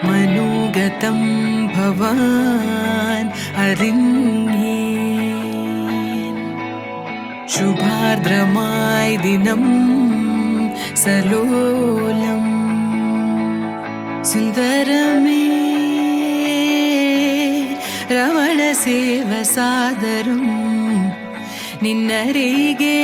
മനോഗതം ഭവാൻ അറിഞ്ഞേ ശുഭാർദ്രമായി ദിനം സലോലം സുന്ദരമേ രമണ സേവ സാദരം നിന്നരികെ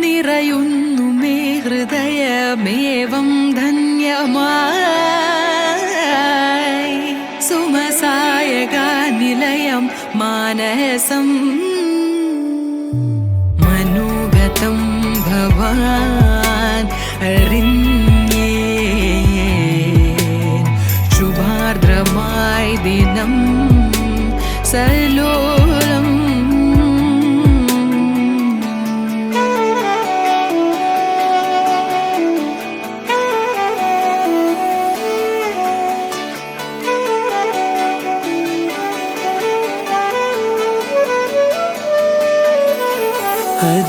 നിറയുന്നു മേ ഹൃദയമേവം ധന്യമായി സുമസായക നിലയം മാനസം മനോഗതം ഭവാൻ അറിഞ്ഞേ ശുഭാർദ്രമായി ദിനം സലോലം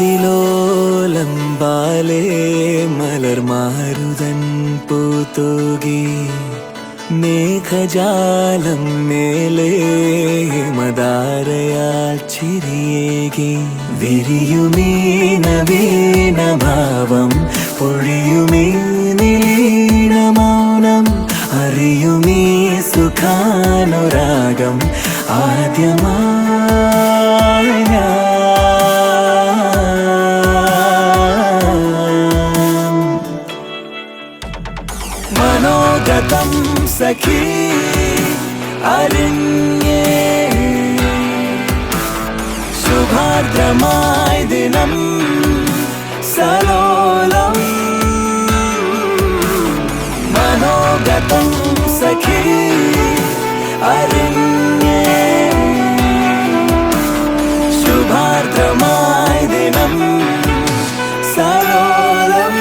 അതിലോലം ബാലേ മലർമാരുതൻ പൂത്തൂകി മേഘജാലം മേലേ മദാരയാൽ ചിരിയേകി വിരിയുമീ നവീനഭാവം പൊഴിയുമീ നിലീന മൗനം അറിയുമീ സുഖാനുരാഗം ആദ്യമായി മനോഗതം സഖി അറിഞ്ഞേ ശുഭാർദ്രമായി ദിനം സലോലം മനോഗതം സഖി അറിഞ്ഞേ ശുഭാർദ്രമായി ദിനം സലോലം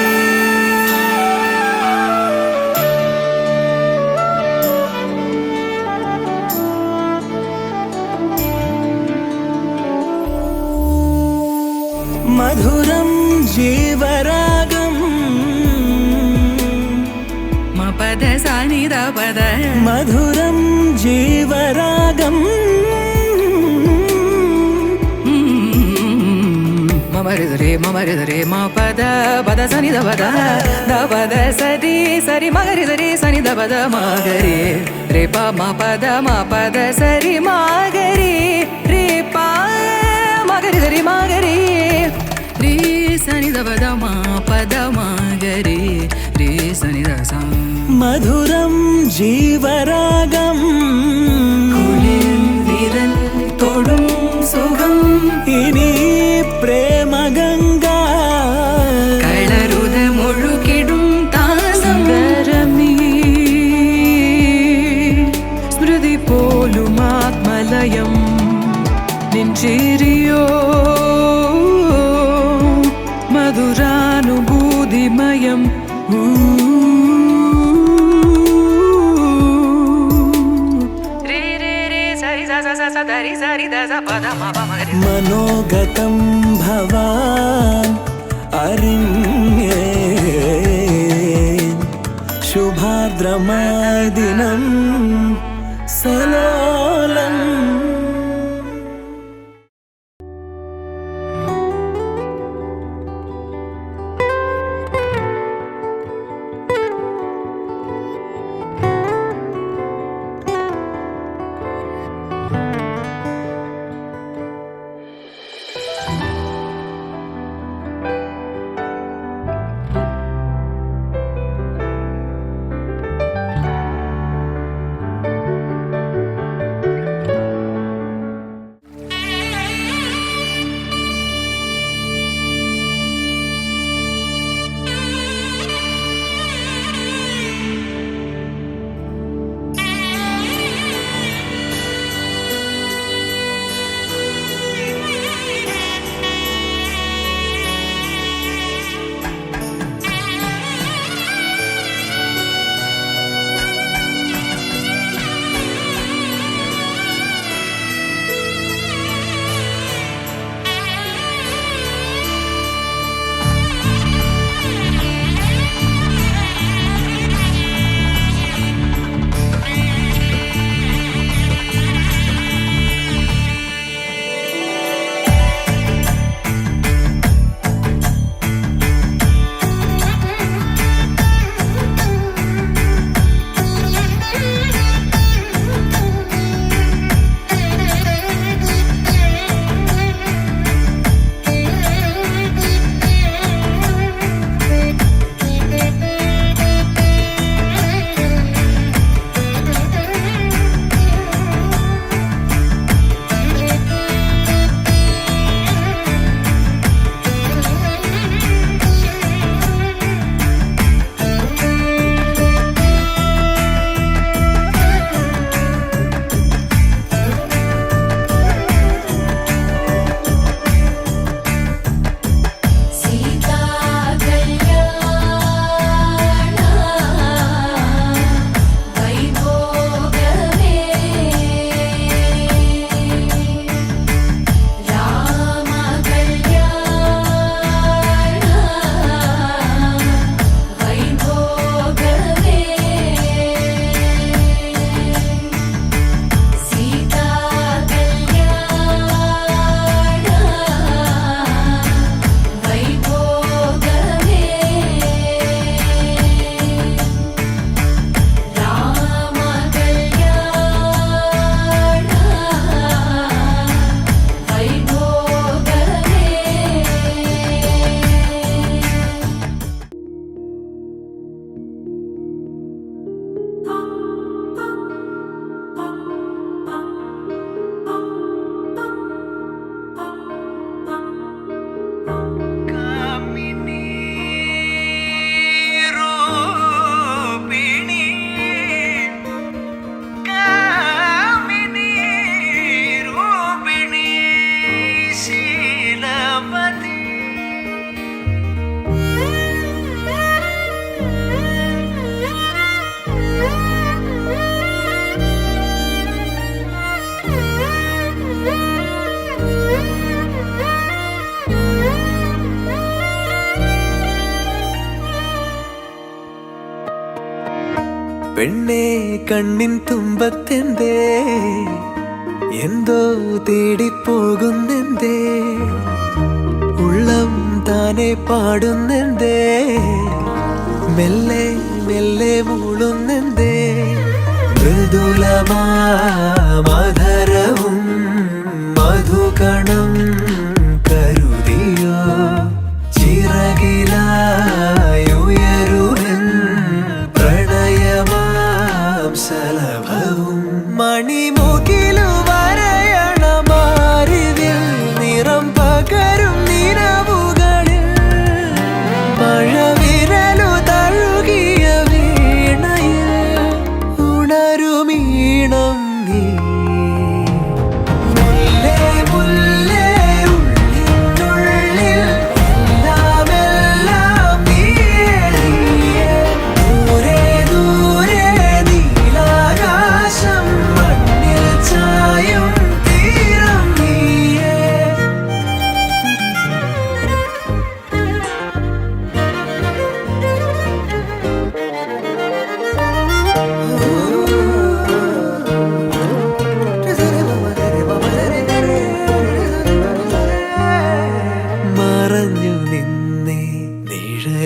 മധുരം ജീവരാഗം മപദ സനിദ പദ മധുരം ജീവരാഗം മമരിതരേ മപദ പദ സനിദ പദ ദ പദ സരി സരി മകരിതരേ സനിദ പദ മകരി രേ പ മപദ സരി മകരി രേ പ മകരിതരേ മകരി രേ സനിദ പദ മകരി രേ സനിദ സ മധുരം ജീവരാഗം കുളിർ വിരൽ തൊടും സുഖം ഇനി പ്രേമഗംഗ കളരുത മുഴുകിടും താസരമീ സ്മൃതി പോലും ആത്മലയം നിൻചേരിയോ മധുരാനുഭൂതിമയം മനോഗതം ഭവാൻ അറിഞ്ഞേ ശുഭാർദ്രമായ ദിനം സലോലം പെണ്ണെ കണ്ണിൻ തുമ്പത്തെന്തേ എന്തോ തേടിപ്പോകുന്നെന്തേ ഉള്ളം താനെ പാടുന്നെന്തേ മെല്ലെ മെല്ലെ മൂളുന്നെന്തേ മൃദുലമാധരവും മധുകണം കരുതിയോ ചിറകിലായുയരുവൻ പ്രണയമാം സലഭവും മണിമുകിലു വരയണമാരിതിൽ നിറം പകരും നിലവുകളിൽ മഴവിരലു തഴുകിയ വീണയിൽ ഉണരുമീണം നീ മുല്ലേ മുല്ലേ ഉള്ളിനുള്ളിൽ എല്ലാമെല്ലാം നീയേ നീയേ ദൂരെ ദൂരെ നീലാകാശം മണ്ണിൽ ചായും തീരം നീയേ മറഞ്ഞു നിന്നെ നിഴലിനതിരിലായി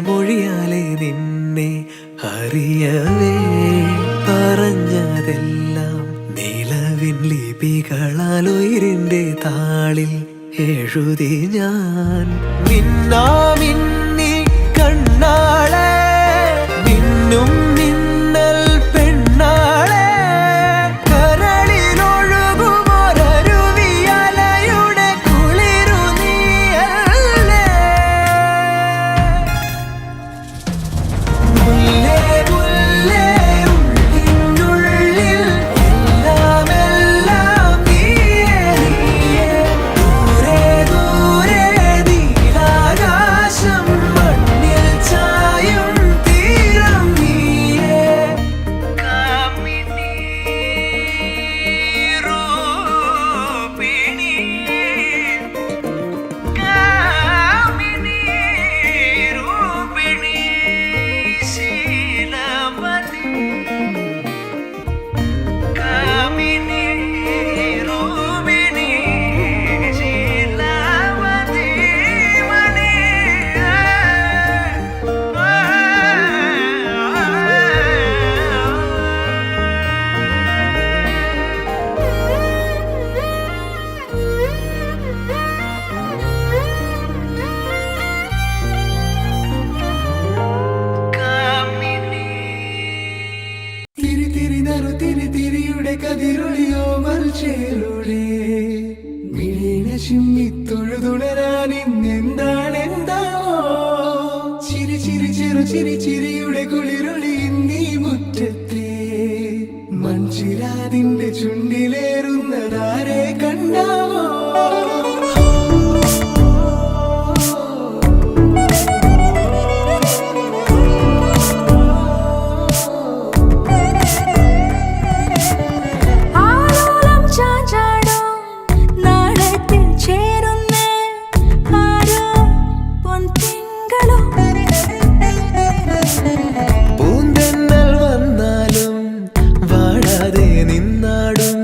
മൊഴിയാലെ നിന്നെ അറിയവേ പറഞ്ഞതെല്ലാം നിലവിൻ ലിപികളാൽ ഉയിരിന്റെ താളിൽ എഴുതി ഞാൻ മിന്നാമിന്നി കണ്ണാളെ മിന്നും മിന്നൽ പെണ്ണാളെ കരളിലൊഴുകുമൊരരുവിയലയുടെ കുളിരു നീയല്ലേ മുല്ലേ മുല്ലേ ഉള്ളിനുള്ളിൽ എല്ലാമെല്ലാം നീയേ നീയേ ദൂരെ ദൂരെ നീലാകാശം മണ്ണിൽ ചായും തീരം നീയേ കാമിനി രൂപിണി കാമിനി രൂപിണി ശീലവതി കാമിനി രൂപിണി ശീലവതി മണി തിരി തിരി നറു തിരി തിരിയുടെ കതിരൊളിയോ മൽച്ചേരുടെ മിഴിന ചിമ്മി തൊഴുതുണരാൻ ഇന്നെന്താണെന്താവോ ചിരി ചിരി ചെറു ചിരി ചിരിയുടെ കുളിരൊളി നീ മുറ്റത്തെ മൺചിരാതിന്റെ ചുണ്ടിലേറുന്നതാരെ കണ്ടാവോ ആലോലം ചാഞ്ചാടും നാളത്തിൽ ചേരുന്നേ ആരോ പൊൻതിങ്കളോ പൂന്തെന്നൽ വന്നാലും വാടാതെ നിന്നാടും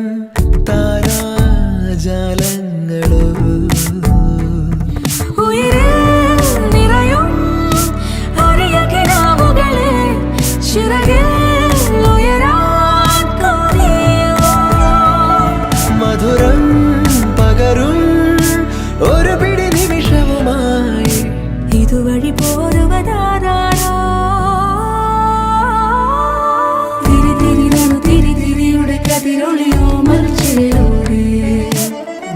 താരാജാലങ്ങളോ ഉയരിൽ നിറയും അരിയ കിനാവുകളെ ചിറകിൽ ഉയരാൻ തോന്നിയോ മധുരം പകരും ഒരു പിടി നിമിഷവുമായി ഇതുവഴി പോരുവതാരോ തിരി തിരി നറു തിരി തിരിയുടെ കതിരൊളിയോ മൽച്ചേരോടെ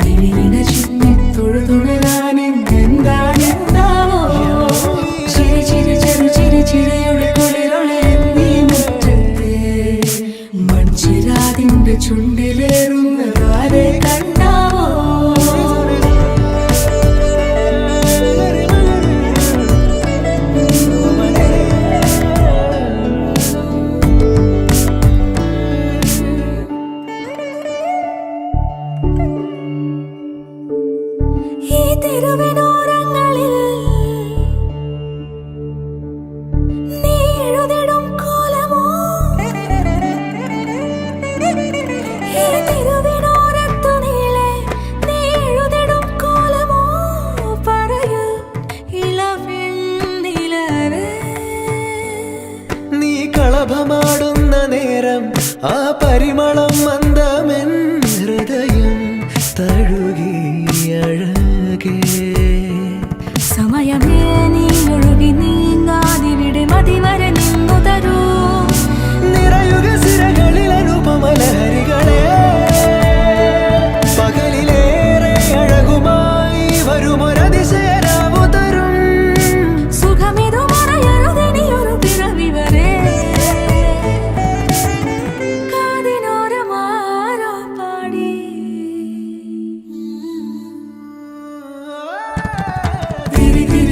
മിഴിന ചിമ്മി തൊഴുതുണരാൻ ഇന്നെന്താണെന്താവോ ചിരി ചിരി ചെറു ചിരി ചിരിയുടെ കുളിരൊളി നീ കളഭമാടുന്ന നേരം ആ പരിമളം മന്ദമെൻ ഹൃദയം തഴുകി അഴകേ സമയമേ നീ ഒഴുകി നീങ്ങാതിവിടെ മതിവരെ നിന്നു തരൂ നിറയുക സിരകളിൽ അനുപമലഹരികളെ പകലിലേറെ അഴകുമായി വരുമൊരതിശയരാവു തരും സുഖമിതു മറയരുതെനിയൊരു പിറവി വരെ കാതിനോരമാരോ പാടി തിരി തിരി